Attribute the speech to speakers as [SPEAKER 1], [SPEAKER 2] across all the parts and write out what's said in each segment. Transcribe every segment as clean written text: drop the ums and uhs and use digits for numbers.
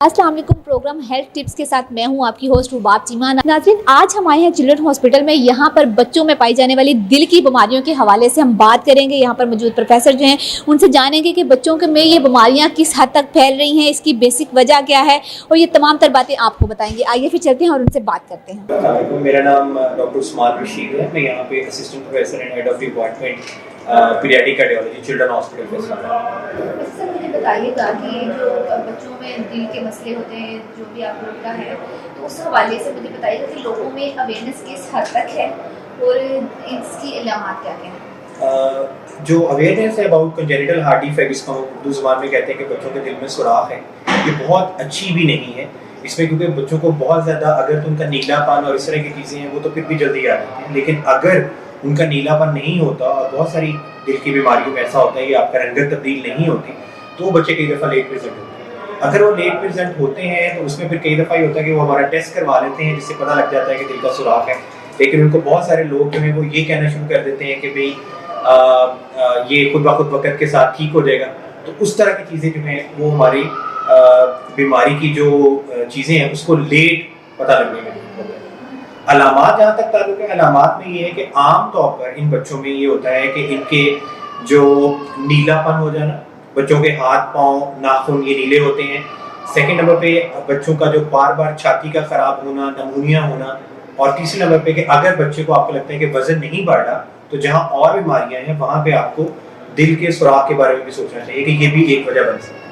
[SPEAKER 1] अस्सलाम वालेकुम। Programme health tips के साथ मैं हूं आपकी होस्ट रुबाब चीमा। नाज़रीन, आज हम आए हैं चिल्ड्रन हॉस्पिटल में। यहाँ पर बच्चों में पाई जाने वाली दिल की बीमारियों के हवाले से हम बात करेंगे। यहाँ पर मौजूद प्रोफेसर जो हैं उनसे जानेंगे कि बच्चों के में ये बीमारियाँ किस हद तक फैल रही हैं, इसकी बेसिक वजह क्या है, और ये तमाम तर बातें आपको बताएंगे। आइए फिर चलते हैं और उनसे बात करते हैं।
[SPEAKER 2] मेरा नाम डॉक्टर उस्मान रशीद है। मैं यहाँ पे assistant professor and head of department paediatric cardiology children hospital Faisalabad.
[SPEAKER 1] Sir, मुझे बताइएगा कि जो बच्चों में दिल के मसले होते हैं, जो भी आप लोग का है, तो उस हवाले से मुझे बताइएगा कि लोगों में अवेयरनेस किस हद तक है और इसकी इलामात क्या क्या है।
[SPEAKER 2] जो अवेयरनेस है अबाउट कंजेनिटल हार्ट डिफेक्ट, इसको हम उर्दू ज़ुबान में कहते हैं कि बच्चों के दिल में सुराख है, ये बहुत अच्छी भी नहीं है इसमें, क्योंकि बच्चों को बहुत ज़्यादा अगर तो उनका नीलापन और इस तरह की चीज़ें हैं वो तो फिर भी जल्दी आ जाती हैं, लेकिन अगर उनका नीलापन नहीं होता और बहुत सारी दिल की बीमारियों में ऐसा होता है कि आपका रंगत तब्दील नहीं होती, तो वो बच्चे कई दफ़ा लेट प्रेजेंट होते हैं। अगर वो लेट प्रेजेंट होते हैं तो उसमें फिर कई दफ़ा ये होता है कि वो हमारा टेस्ट करवा लेते हैं, जिससे पता लग जाता है कि दिल का सुराख है, लेकिन उनको बहुत सारे लोग जो हैं वो ये कहना शुरू कर देते हैं कि भाई ये खुद ब खुद वक्त के साथ ठीक हो जाएगा। तो उस तरह की चीज़ें जो हैं वो हमारी बीमारी की जो चीज़ें हैं उसको लेट पता लगने में होता है। अलामात जहाँ तक ताल्लुक है, अलामात में ये है कि आम तौर पर इन बच्चों में ये होता है कि इनके जो नीलापन हो जाना, बच्चों के हाथ पाँव नाखून ये नीले होते हैं। सेकंड नंबर पे बच्चों का जो बार बार छाती का खराब होना, नमूनिया होना, और तीसरे नंबर पे कि अगर बच्चे को आपको लगता है कि वजन नहीं बढ़ रहा, तो जहाँ और बीमारियां हैं वहाँ पे आपको दिल के सुराख के बारे में भी सोचना चाहिए कि ये भी एक वजह बन सकती है।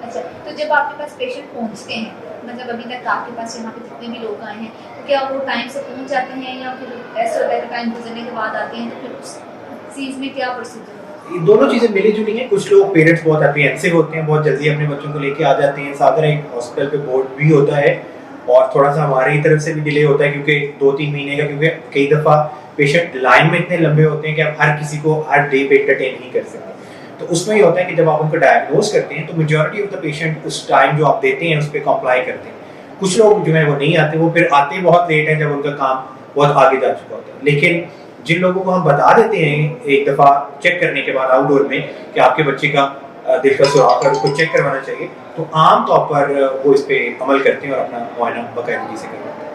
[SPEAKER 1] अच्छा, तो जब आपके पास पेशेंट पहुँचते हैं, मतलब अभी तक आपके पास यहाँ पे जितने भी लोग आए हैं, तो क्या वो टाइम से पहुँच जाते हैं या फिर ऐसा होता है कि टाइम गुजरने के बाद आते हैं, तो फिर उस चीज़ में क्या प्रोसीजर होता है?
[SPEAKER 2] ये दोनों चीज़ें मिली जुली हैं। कुछ लोग पेरेंट्स बहुत एप्रीहेंसिव होते हैं, बहुत जल्दी अपने बच्चों को लेके आ जाते हैं। साथ ही हॉस्पिटल पे बोर्ड भी होता है और थोड़ा सा हमारी तरफ से भी डिले होता है, क्योंकि 2-3 महीने का, क्योंकि कई दफ़ा पेशेंट लाइन में इतने लंबे होते हैं कि आप हर किसी को हर डे पे एंटरटेन नहीं कर सकते। तो उसमें ये होता है कि जब आप उनको डायग्नोज करते हैं तो मेजॉरिटी ऑफ द पेशेंट उस टाइम जो आप देते हैं उस पर कंप्लाई करते हैं। कुछ लोग जो है वो नहीं आते, वो फिर आते बहुत लेट है जब उनका काम बहुत आगे जा चुका होता है। लेकिन जिन लोगों को हम बता देते हैं एक दफ़ा चेक करने के बाद आउटडोर में कि आपके बच्चे का दिल का सुराख है, उसको चेक करवाना चाहिए, तो आम तौर पर वो इस पर अमल करते हैं और अपना मुआयना बाकायदगी से करवाते हैं।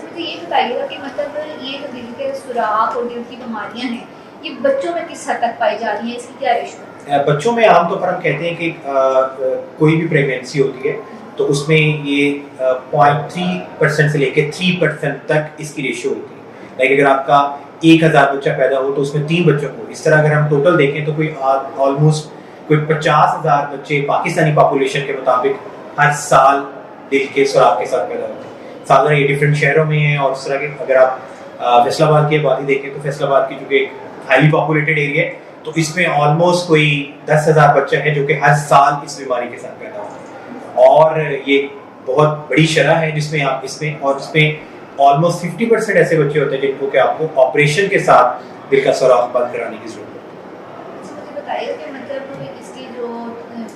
[SPEAKER 1] मुझे ये बताइएगा कि मतलब ये जो दिल के सुराख और दिल की बीमारियां हैं, ये बच्चों में किस हद तक पाई जा रही हैं, इसकी क्या रेशो है?
[SPEAKER 2] बच्चों में आमतौर पर हम कहते हैं कि कोई भी प्रेगनेंसी होती है तो उसमें ये 0.3% से लेकर 3% तक इसकी रेशियो होती है। लाइक अगर आपका 1000 बच्चा पैदा हो तो उसमें 3 बच्चों को, इस तरह अगर हम टोटल देखें तो कोई ऑलमोस्ट कोई 50,000 बच्चे पाकिस्तानी पॉपुलेशन के मुताबिक हर साल दिल के सुराख के साथ पैदा होते हैं। साधारण ये डिफरेंट शहरों में है, और उस तरह के अगर आप फैसलाबाद की आबादी देखें तो फैसलाबाद की चूँकि हाईली पॉपुलेटेड एरिया है, तो इसमें ऑलमोस्ट कोई 10,000 बच्चे हैं जो कि हर साल इस बीमारी के साथ पैदा होते हैं, और ये बहुत बड़ी शरह है जिसमें आप इसमें ऑलमोस्ट 50% ऐसे बच्चे होते हैं जिनको कि आपको ऑपरेशन के साथ दिल का सुराख बंद कराने की जरूरत है।
[SPEAKER 1] मुझे बताइए कि मतलब इसकी जो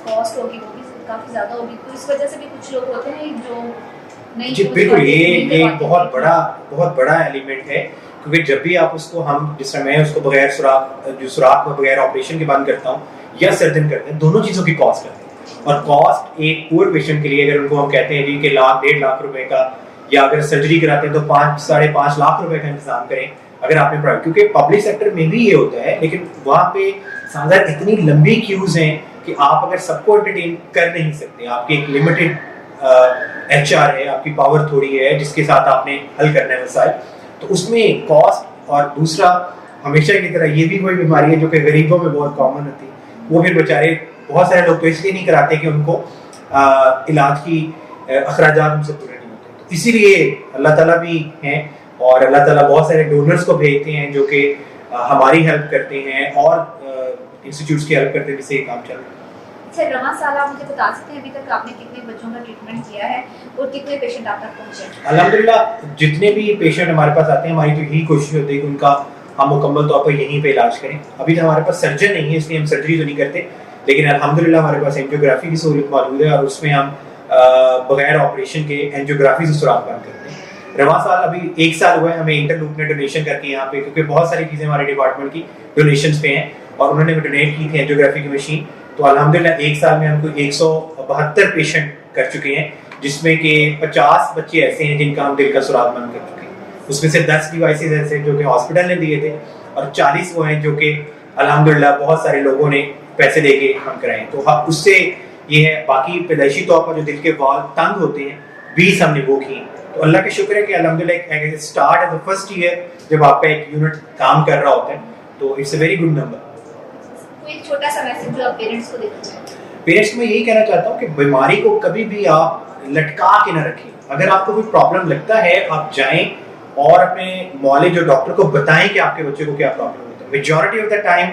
[SPEAKER 1] कॉस्ट होगी वो भी काफ़ी ज़्यादा होगी, तो इस वजह से भी कुछ लोग होते हैं जो नहीं।
[SPEAKER 2] जी बिल्कुल, ये बहुत बड़ा एलिमेंट है, क्योंकि जब भी आप उसको, हम जिस तरह मैं उसको बगैर सुराख बगैर ऑपरेशन के बंद करता हूँ या सर्जन करते हैं, दोनों चीज़ों की कॉस्ट लगती है। और कॉस्ट एक पुअर पेशेंट के लिए, अगर उनको हम कहते हैं जी कि 1.5 लाख रुपए का, या अगर सर्जरी कराते हैं तो 5-5.5 लाख रुपए का इंतजाम करें अगर आपने प्राइवेट, क्योंकि पब्लिक सेक्टर में भी ये होता है, लेकिन वहाँ पे साधारण इतनी लंबी क्यूज हैं कि आप अगर सबको एंटरटेन कर नहीं सकते। आपकी एक लिमिटेड HR है, आपकी पावर थोड़ी है जिसके साथ आपने हल करना है मसाइल, तो उसमें कॉस्ट। और दूसरा, हमेशा की तरह ये भी कोई बीमारी है जो कि गरीबों में बहुत कॉमन होती है, वो फिर बेचारे बहुत सारे लोग तो इसलिए नहीं कराते कि उनको इलाज की अखराजात उनसे पूरे नहीं होते। तो इसीलिए अल्लाह ताला भी हैं और अल्लाह ताला बहुत सारे डोनर्स को भेजते हैं जो कि हमारी हेल्प करते हैं और इंस्टीट्यूट्स की हेल्प करते हैं, जिससे ये काम चल रहा है।
[SPEAKER 1] अच्छा, रवा साल आप मुझे बता सकते हैं अभी तक आपने कितने बच्चों का ट्रीटमेंट किया है और कितने पेशेंट आप तक पहुँचे?
[SPEAKER 2] अल्हम्दुलिल्लाह, जितने भी पेशेंट हमारे पास आते हैं, हमारी तो यही कोशिश होती है कि उनका हम मुकम्मल तौर पर यहीं पे इलाज करें। अभी तो हमारे पास सर्जन नहीं है, इसलिए हम सर्जरी तो नहीं करते, लेकिन अल्हम्दुलिल्लाह हमारे पास एंजियोग्राफी की सहूलत मौजूद है और उसमें हम बगैर ऑपरेशन के एंजियोग्राफी से सुराख बंद करते हैं। रवा साल अभी 1 साल हुआ है हमें इंटरलूप ने डोनेशन करके यहाँ पे, क्योंकि बहुत सारी चीज़ें हमारे डिपार्टमेंट की डोनेशन पे हैं, और उन्होंने डोनेट की थी एंजियोग्राफी की मशीन। तो अल्हम्दुलिल्लाह 1 साल में हमको 172 पेशेंट कर चुके हैं, जिसमें कि 50 बच्चे ऐसे हैं जिनका हम दिल का सुराग बंद कर चुके हैं। उसमें से 10 डिवाइसेस ऐसे जो कि हॉस्पिटल ने दिए थे और 40 वो हैं जो कि अल्हम्दुलिल्लाह बहुत सारे लोगों ने पैसे देके हम कराए। तो हाँ, उससे ये है। बाकी पैदाइशी तौर पर जो दिल के वाल्व तंग होते हैं 20 हमने वो किए। तो अल्लाह का शुक्र है कि अल्हम्दुलिल्लाह start as the first year जब आपका एक यूनिट काम कर रहा होता है, तो it's a very good number.
[SPEAKER 1] कोई छोटा सा मैसेज जो आप पेरेंट्स को देना चाहें?
[SPEAKER 2] पेरेंट्स को मैं यही कहना चाहता हूँ कि बीमारी को कभी भी आप लटका के ना रखें। अगर आपको कोई प्रॉब्लम लगता है, आप जाएं और अपने मोहल्ले जो डॉक्टर को बताएं कि आपके बच्चे को क्या प्रॉब्लम होता है। मेजॉरिटी ऑफ द टाइम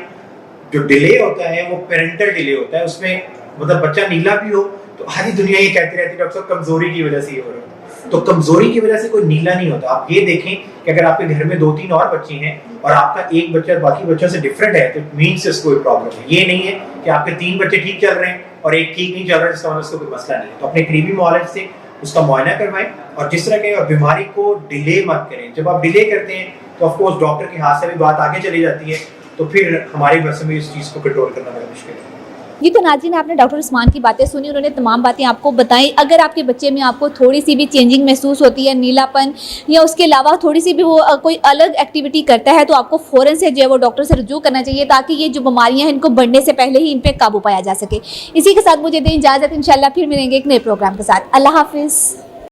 [SPEAKER 2] जो डिले होता है वो पेरेंटल डिले होता है। उसमें मतलब बच्चा नीला भी हो तो आधी दुनिया ये कहती रहती है डॉक्टर साहब कमजोरी की वजह से ये हो रहा है। तो कमजोरी की वजह से कोई नीला नहीं होता। आप ये देखें कि अगर आपके घर में 2-3 और बच्चे हैं और आपका एक बच्चा बाकी बच्चों से डिफरेंट है, तो इट मींस इसको कोई प्रॉब्लम है। ये नहीं है कि आपके 3 बच्चे ठीक चल रहे हैं और एक ठीक नहीं चल रहा है, जिसका मतलब उसको कोई मसला नहीं है। तो अपने करीबी मुआलिज से उसका मुआयना करवाएं और जिस तरह के बीमारी को डिले मत करें। जब आप डिले करते हैं तो ऑफ कोर्स डॉक्टर के हाथ से भी बात आगे चली जाती है, तो फिर हमारे बस में इस चीज़ को कंट्रोल करना बड़ा मुश्किल है।
[SPEAKER 1] ये तो नाज़रीन, आपने डॉक्टर उस्मान की बातें सुनी, उन्होंने तमाम बातें आपको बताई। अगर आपके बच्चे में आपको थोड़ी सी भी चेंजिंग महसूस होती है, नीलापन या उसके अलावा थोड़ी सी भी वो कोई अलग एक्टिविटी करता है, तो आपको फ़ौरन से जो है वो डॉक्टर से रुजू करना चाहिए, ताकि ये जो बीमारियां हैं इनको बढ़ने से पहले ही इन पर काबू पाया जा सके। इसी के साथ मुझे दें इजाज़त, इंशाल्लाह फिर मिलेंगे एक नए प्रोग्राम के साथ। अल्लाह हाफिज़।